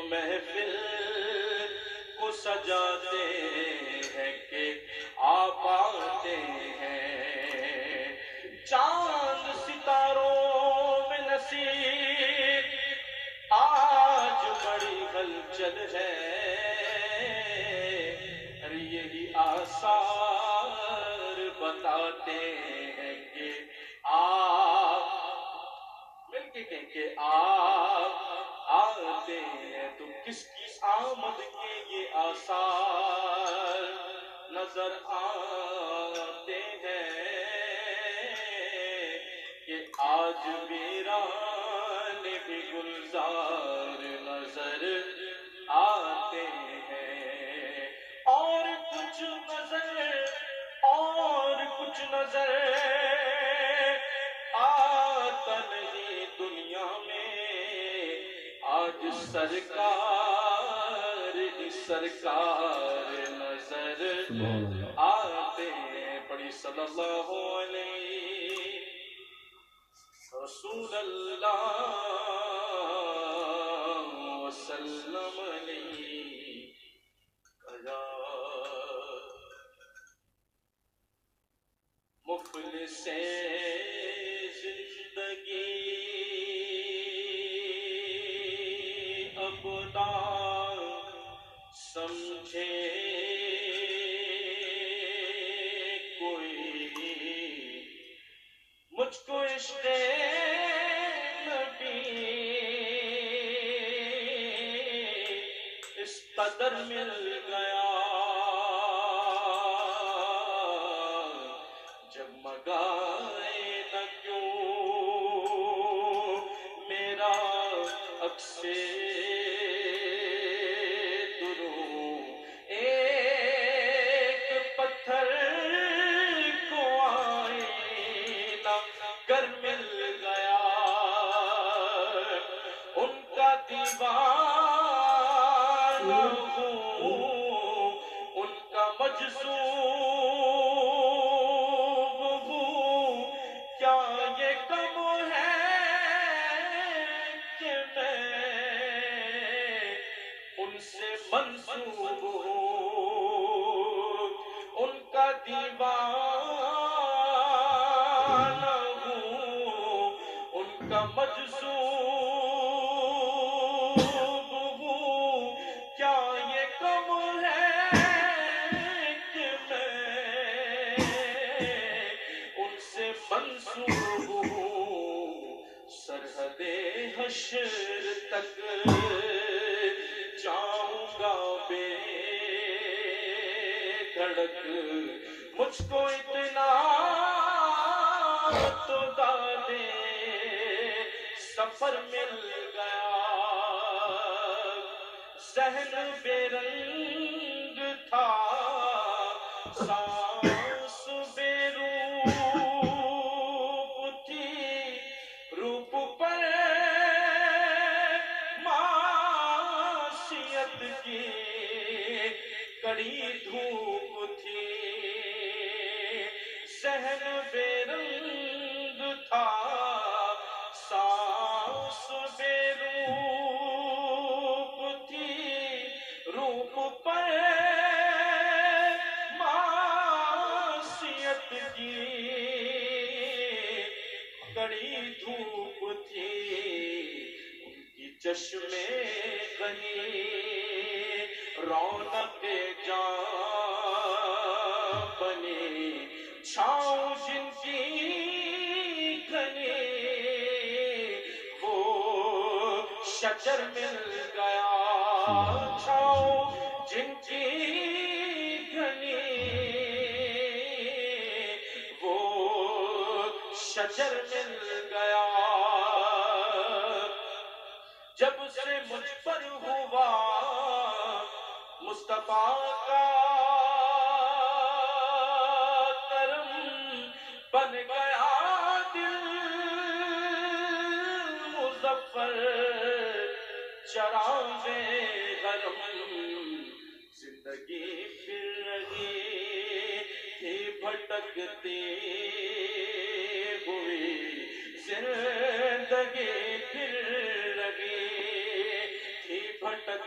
محفل کو سجاتے ہیں کہ آپ آتے ہیں، چاند ستاروں میں نصیب آج بڑی ہلچل ہے، یہی آثار بتاتے ہیں کہ آپ مل کے کہیں کہ آپ آتے ہیں، تو کس کی آمد کے یہ آثار نظر آتے ہیں کہ آج ویران بھی گلزار نظر آتے ہیں، اور کچھ نظر آتا نہیں دنیا میں، آج سرکار نظر آتے ہیں، پڑھی صلی اللہ علیہ رسول اللہ وسلم علیہ۔ مفلس زندگی اب نہ سمجھے کوئی، مجھ کو عشق نبی اس قدر مل گیا، جگمگائے نہ کیوں میرا عکس دروں، ایک پتھر کو آئینہ گر مل گیا، ان کا دیوانہ ہوں، ان کا مجذوب ہوں، کیا یہ کم ہے کہ میں ان سے منسوب ہوں، ان کا دیوانہ ہوں، ان کا مجذوب ہوں، کیا یہ کم ہے کہ میں ان سے منسوب ہوں، سرحد حشر تک جاؤں گا بے دھڑک، مجھ کو اتنا تو دادے سفر مل گیا، ذہن بے رنگ تھا، سانس بے روپ تھی، روپ پر معصیت کی کڑی دھوپ تھی، ذہن بے رنگ تھا، سانس بے روپ تھی، روپ پر معصیت کی کڑی دھوپ تھی، ان کی چشمے غنی رونق جاں بنی، چھاؤں جن کی گھنی وہ شجر مل گیا، چھاؤں جن کی گھنی وہ شجر مل گیا، جب سے مجھ پر ہوا مصطفیٰ کا کرم، بن گیا دل مظفر چراغ حرم، زندگی پھر رہی تھی بھٹکتی ہوئی، زندگی پھر رہی تھی بھٹکتی